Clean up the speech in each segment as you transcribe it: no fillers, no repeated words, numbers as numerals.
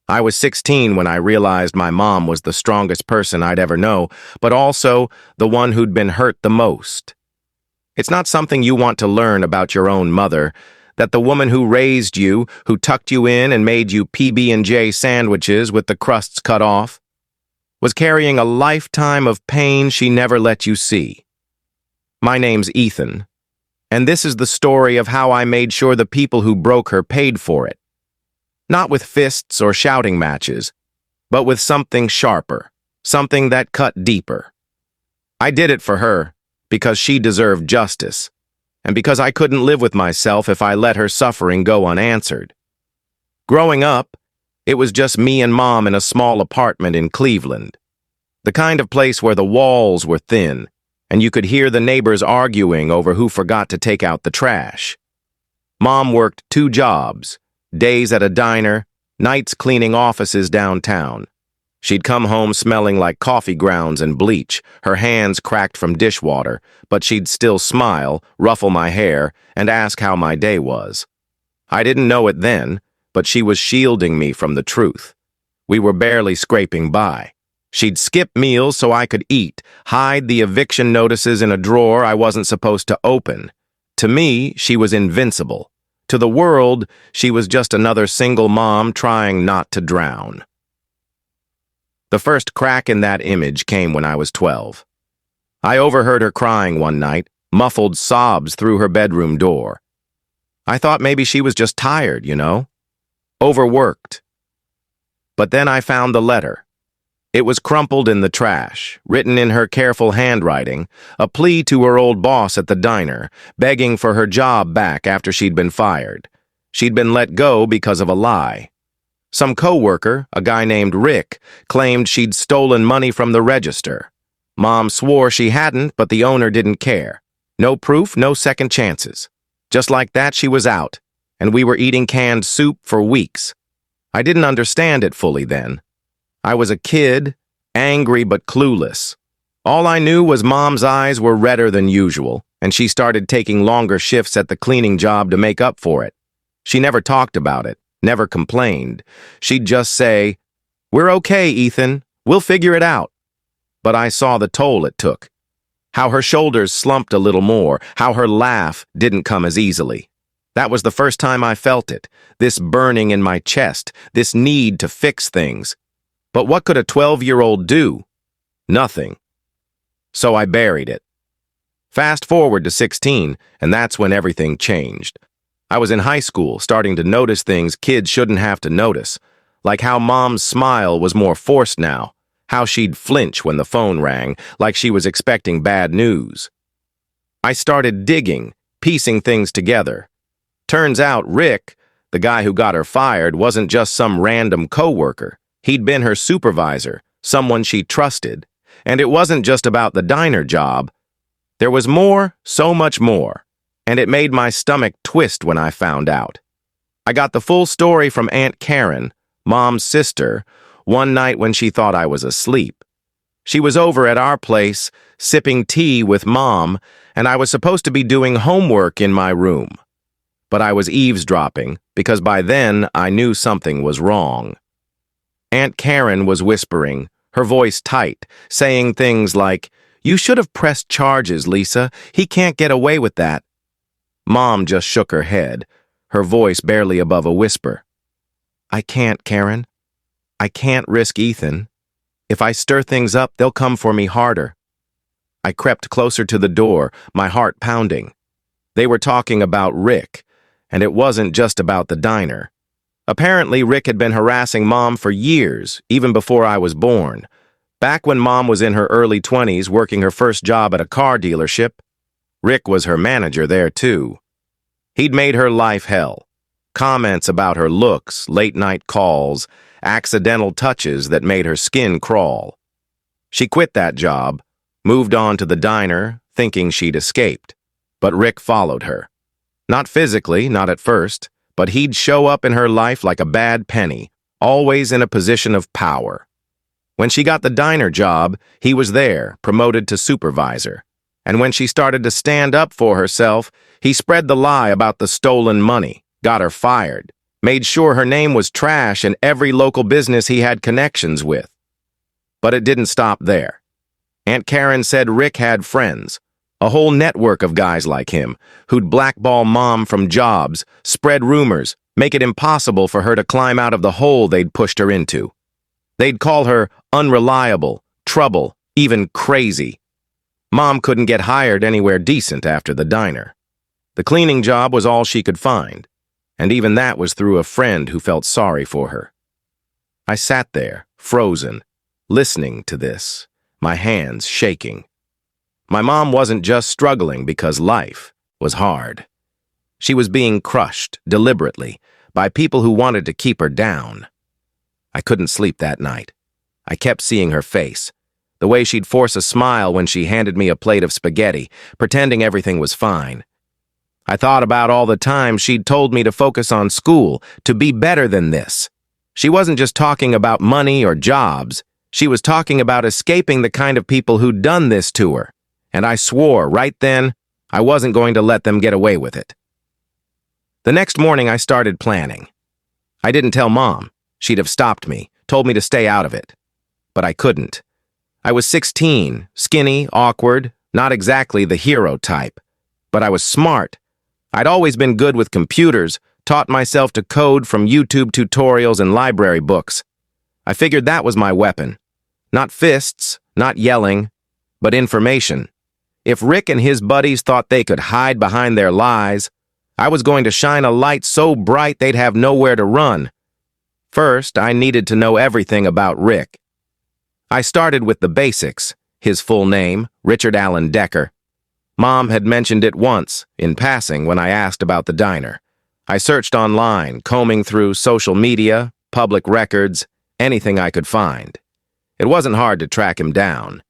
I was 16 when I realized my mom was the strongest person I'd ever know, but also the one who'd been hurt the most. It's not something you want to learn about your own mother, that the woman who raised you, who tucked you in and made you PB&J sandwiches with the crusts cut off, was carrying a lifetime of pain she never let you see. My name's Ethan, and this is the story of how I made sure the people who broke her paid for it. Not with fists or shouting matches, but with something sharper, something that cut deeper. I did it for her because she deserved justice, and because I couldn't live with myself if I let her suffering go unanswered. Growing up, it was just me and Mom in a small apartment in Cleveland, the kind of place where the walls were thin, and you could hear the neighbors arguing over who forgot to take out the trash. Mom worked 2 jobs, days at a diner, nights cleaning offices downtown. She'd come home smelling like coffee grounds and bleach, her hands cracked from dishwater, but she'd still smile, ruffle my hair, and ask how my day was. I didn't know it then, but she was shielding me from the truth. We were barely scraping by. She'd skip meals so I could eat, hide the eviction notices in a drawer I wasn't supposed to open. To me, she was invincible. To the world, she was just another single mom trying not to drown. The first crack in that image came when I was 12. I overheard her crying one night, muffled sobs through her bedroom door. I thought maybe she was just tired, overworked. But then I found the letter. It was crumpled in the trash, written in her careful handwriting, a plea to her old boss at the diner, begging for her job back after she'd been fired. She'd been let go because of a lie. Some coworker, a guy named Rick, claimed she'd stolen money from the register. Mom swore she hadn't, but the owner didn't care. No proof, no second chances. Just like that, she was out, and we were eating canned soup for weeks. I didn't understand it fully then. I was a kid, angry but clueless. All I knew was Mom's eyes were redder than usual, and she started taking longer shifts at the cleaning job to make up for it. She never talked about it, never complained. She'd just say, "We're okay, Ethan. We'll figure it out." But I saw the toll it took. How her shoulders slumped a little more, how her laugh didn't come as easily. That was the first time I felt it, this burning in my chest, this need to fix things. But what could a 12-year-old do? Nothing. So I buried it. Fast forward to 16, and that's when everything changed. I was in high school, starting to notice things kids shouldn't have to notice, like how Mom's smile was more forced now, how she'd flinch when the phone rang, like she was expecting bad news. I started digging, piecing things together. Turns out Rick, the guy who got her fired, wasn't just some random coworker. He'd been her supervisor, someone she trusted. And it wasn't just about the diner job. There was more, so much more. And it made my stomach twist when I found out. I got the full story from Aunt Karen, Mom's sister, one night when she thought I was asleep. She was over at our place, sipping tea with Mom, and I was supposed to be doing homework in my room. But I was eavesdropping, because by then I knew something was wrong. Aunt Karen was whispering, her voice tight, saying things like, "You should have pressed charges, Lisa. He can't get away with that." Mom just shook her head, her voice barely above a whisper. "I can't, Karen. I can't risk Ethan. If I stir things up, they'll come for me harder." I crept closer to the door, my heart pounding. They were talking about Rick, and it wasn't just about the diner. Apparently, Rick had been harassing Mom for years, even before I was born. Back when Mom was in her early 20s working her first job at a car dealership, Rick was her manager there too. He'd made her life hell. Comments about her looks, late-night calls, accidental touches that made her skin crawl. She quit that job, moved on to the diner, thinking she'd escaped. But Rick followed her. Not physically, not at first, but he'd show up in her life like a bad penny, always in a position of power. When she got the diner job, he was there, promoted to supervisor. And when she started to stand up for herself, he spread the lie about the stolen money, got her fired, made sure her name was trash in every local business he had connections with. But it didn't stop there. Aunt Karen said Rick had friends, a whole network of guys like him, who'd blackball Mom from jobs, spread rumors, make it impossible for her to climb out of the hole they'd pushed her into. They'd call her unreliable, trouble, even crazy. Mom couldn't get hired anywhere decent after the diner. The cleaning job was all she could find, and even that was through a friend who felt sorry for her. I sat there, frozen, listening to this, my hands shaking. My mom wasn't just struggling because life was hard. She was being crushed, deliberately, by people who wanted to keep her down. I couldn't sleep that night. I kept seeing her face, the way she'd force a smile when she handed me a plate of spaghetti, pretending everything was fine. I thought about all the times she'd told me to focus on school, to be better than this. She wasn't just talking about money or jobs. She was talking about escaping the kind of people who'd done this to her. And I swore right then I wasn't going to let them get away with it. The next morning I started planning. I didn't tell Mom. She'd have stopped me, told me to stay out of it. But I couldn't. I was 16, skinny, awkward, not exactly the hero type. But I was smart. I'd always been good with computers, taught myself to code from YouTube tutorials and library books. I figured that was my weapon. Not fists, not yelling, but information. If Rick and his buddies thought they could hide behind their lies, I was going to shine a light so bright they'd have nowhere to run. First, I needed to know everything about Rick. I started with the basics, his full name, Richard Allen Decker. Mom had mentioned it once, in passing, when I asked about the diner. I searched online, combing through social media, public records, anything I could find. It wasn't hard to track him down.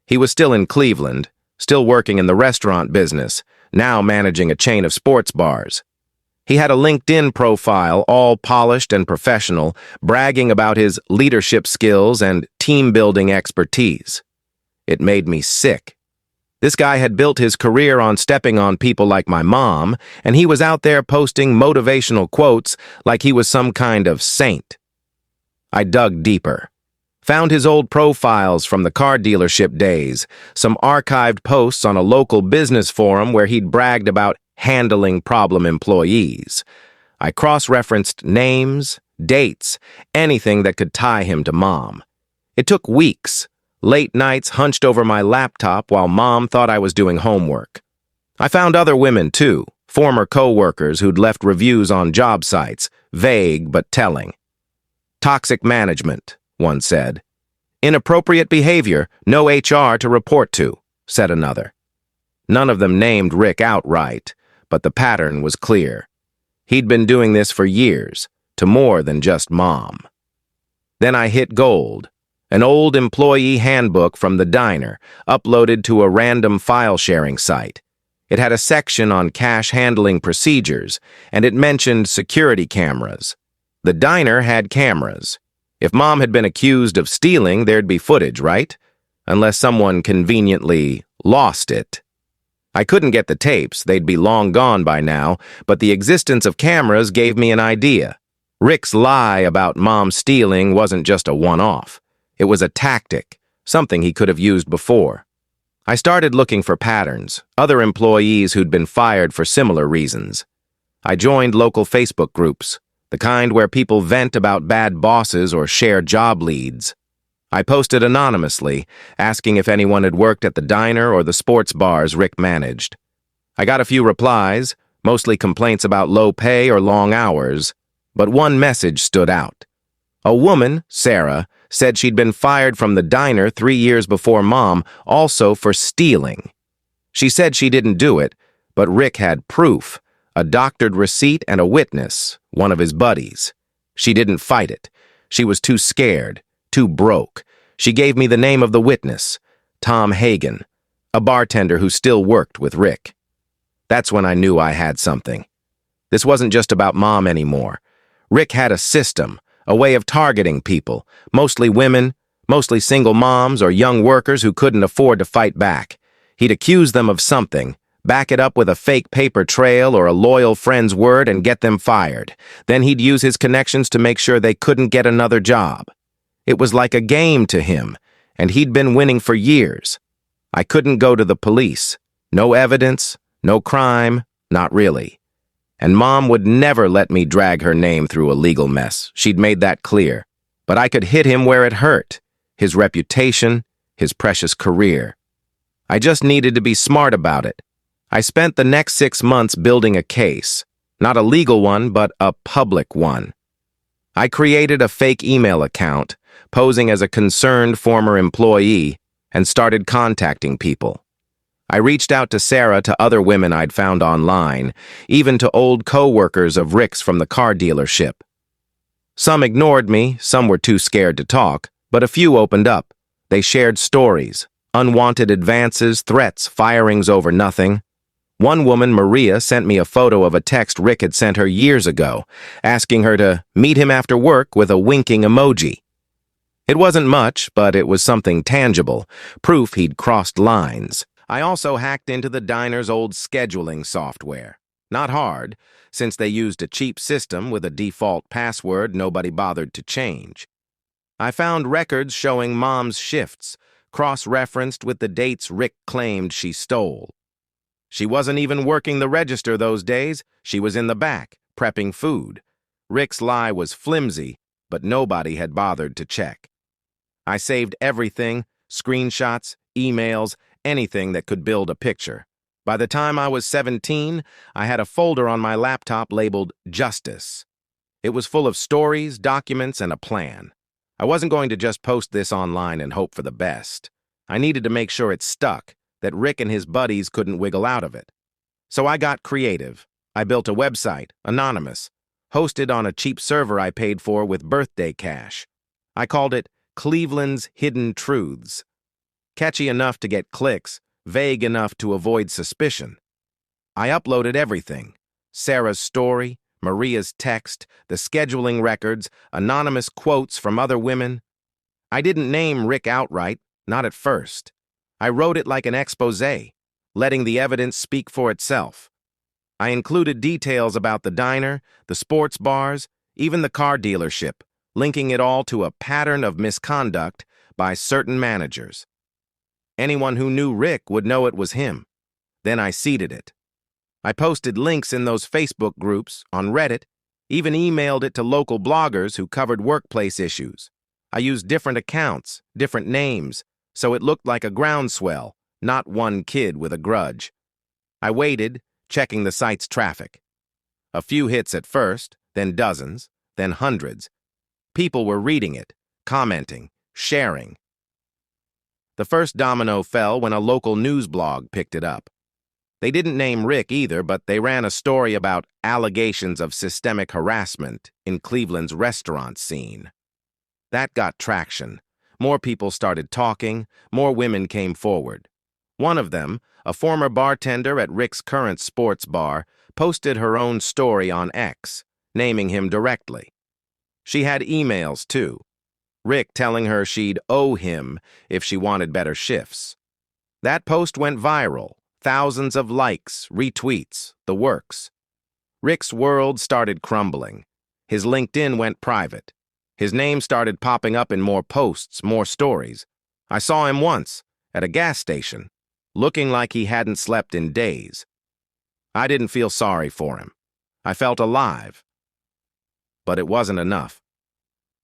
He was still in Cleveland, still working in the restaurant business, now managing a chain of sports bars. He had a LinkedIn profile, all polished and professional, bragging about his leadership skills and team-building expertise. It made me sick. This guy had built his career on stepping on people like my mom, and he was out there posting motivational quotes like he was some kind of saint. I dug deeper. Found his old profiles from the car dealership days, some archived posts on a local business forum where he'd bragged about handling problem employees. I cross-referenced names, dates, anything that could tie him to Mom. It took weeks, late nights hunched over my laptop while Mom thought I was doing homework. I found other women, too, former co-workers who'd left reviews on job sites, vague but telling. Toxic management, one said. Inappropriate behavior, no HR to report to, said another. None of them named Rick outright, but the pattern was clear. He'd been doing this for years, to more than just Mom. Then I hit gold, an old employee handbook from the diner, uploaded to a random file-sharing site. It had a section on cash handling procedures, and it mentioned security cameras. The diner had cameras. If Mom had been accused of stealing, there'd be footage, right? Unless someone conveniently lost it. I couldn't get the tapes, they'd be long gone by now, but the existence of cameras gave me an idea. Rick's lie about Mom stealing wasn't just a one-off. It was a tactic, something he could have used before. I started looking for patterns, other employees who'd been fired for similar reasons. I joined local Facebook groups, the kind where people vent about bad bosses or share job leads. I posted anonymously, asking if anyone had worked at the diner or the sports bars Rick managed. I got a few replies, mostly complaints about low pay or long hours, but one message stood out. A woman, Sarah, said she'd been fired from the diner 3 years before Mom, also for stealing. She said she didn't do it, but Rick had proof, a doctored receipt and a witness, one of his buddies. She didn't fight it. She was too scared, too broke. She gave me the name of the witness, Tom Hagen, a bartender who still worked with Rick. That's when I knew I had something. This wasn't just about Mom anymore. Rick had a system, a way of targeting people, mostly women, mostly single moms or young workers who couldn't afford to fight back. He'd accuse them of something, back it up with a fake paper trail or a loyal friend's word and get them fired. Then he'd use his connections to make sure they couldn't get another job. It was like a game to him, and he'd been winning for years. I couldn't go to the police. No evidence, no crime, not really. And Mom would never let me drag her name through a legal mess. She'd made that clear. But I could hit him where it hurt. His reputation, his precious career. I just needed to be smart about it. I spent the next 6 months building a case. Not a legal one, but a public one. I created a fake email account, posing as a concerned former employee, and started contacting people. I reached out to Sarah, to other women I'd found online, even to old co-workers of Rick's from the car dealership. Some ignored me, some were too scared to talk, but a few opened up. They shared stories, unwanted advances, threats, firings over nothing. One woman, Maria, sent me a photo of a text Rick had sent her years ago, asking her to meet him after work with a winking emoji. It wasn't much, but it was something tangible, proof he'd crossed lines. I also hacked into the diner's old scheduling software. Not hard, since they used a cheap system with a default password nobody bothered to change. I found records showing Mom's shifts, cross-referenced with the dates Rick claimed she stole. She wasn't even working the register those days. She was in the back, prepping food. Rick's lie was flimsy, but nobody had bothered to check. I saved everything, screenshots, emails, anything that could build a picture. By the time I was 17, I had a folder on my laptop labeled Justice. It was full of stories, documents, and a plan. I wasn't going to just post this online and hope for the best. I needed to make sure it stuck, that Rick and his buddies couldn't wiggle out of it. So I got creative. I built a website, anonymous, hosted on a cheap server I paid for with birthday cash. I called it Cleveland's Hidden Truths. Catchy enough to get clicks, vague enough to avoid suspicion. I uploaded everything. Sarah's story, Maria's text, the scheduling records, anonymous quotes from other women. I didn't name Rick outright, not at first. I wrote it like an exposé, letting the evidence speak for itself. I included details about the diner, the sports bars, even the car dealership, linking it all to a pattern of misconduct by certain managers. Anyone who knew Rick would know it was him. Then I seeded it. I posted links in those Facebook groups, on Reddit, even emailed it to local bloggers who covered workplace issues. I used different accounts, different names, so it looked like a groundswell, not one kid with a grudge. I waited, checking the site's traffic. A few hits at first, then dozens, then hundreds. People were reading it, commenting, sharing. The first domino fell when a local news blog picked it up. They didn't name Rick either, but they ran a story about allegations of systemic harassment in Cleveland's restaurant scene. That got traction. More people started talking, more women came forward. One of them, a former bartender at Rick's current sports bar, posted her own story on X, naming him directly. She had emails, too. Rick telling her she'd owe him if she wanted better shifts. That post went viral, thousands of likes, retweets, the works. Rick's world started crumbling. His LinkedIn went private. His name started popping up in more posts, more stories. I saw him once, at a gas station, looking like he hadn't slept in days. I didn't feel sorry for him. I felt alive. But it wasn't enough.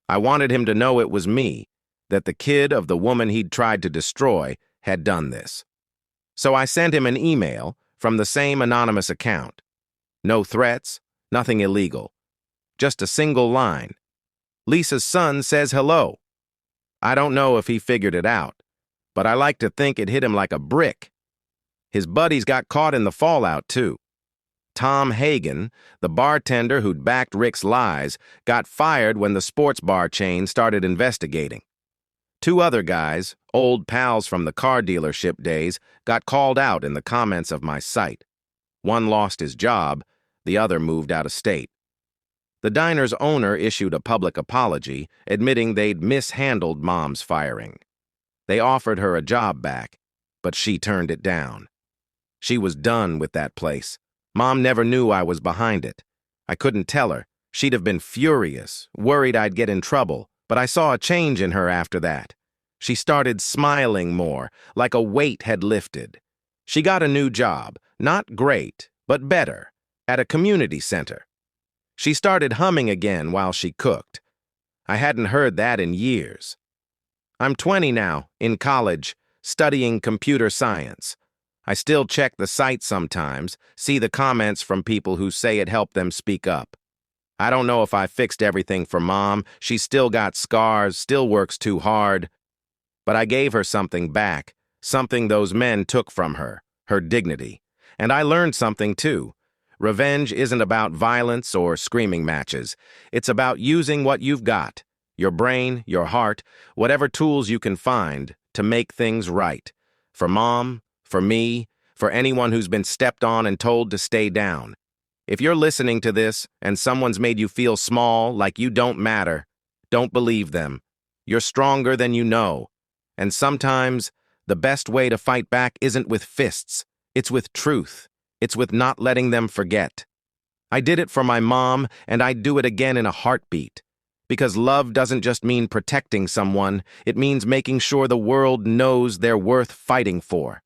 I wanted him to know it was me, that the kid of the woman he'd tried to destroy had done this. So I sent him an email from the same anonymous account. No threats, nothing illegal. Just a single line. Lisa's son says hello. I don't know if he figured it out, but I like to think it hit him like a brick. His buddies got caught in the fallout, too. Tom Hagen, the bartender who'd backed Rick's lies, got fired when the sports bar chain started investigating. 2 other guys, old pals from the car dealership days, got called out in the comments of my site. One lost his job, the other moved out of state. The diner's owner issued a public apology, admitting they'd mishandled Mom's firing. They offered her a job back, but she turned it down. She was done with that place. Mom never knew I was behind it. I couldn't tell her. She'd have been furious, worried I'd get in trouble, but I saw a change in her after that. She started smiling more, like a weight had lifted. She got a new job, not great, but better, at a community center. She started humming again while she cooked. I hadn't heard that in years. I'm 20 now, in college, studying computer science. I still check the site sometimes, see the comments from people who say it helped them speak up. I don't know if I fixed everything for Mom. She's still got scars, still works too hard. But I gave her something back, something those men took from her dignity. And I learned something too. Revenge isn't about violence or screaming matches. It's about using what you've got, your brain, your heart, whatever tools you can find to make things right. For Mom, for me, for anyone who's been stepped on and told to stay down. If you're listening to this and someone's made you feel small, like you don't matter, don't believe them. You're stronger than you know. And sometimes, the best way to fight back isn't with fists. It's with truth. It's with not letting them forget. I did it for my mom, and I'd do it again in a heartbeat. Because love doesn't just mean protecting someone, it means making sure the world knows they're worth fighting for.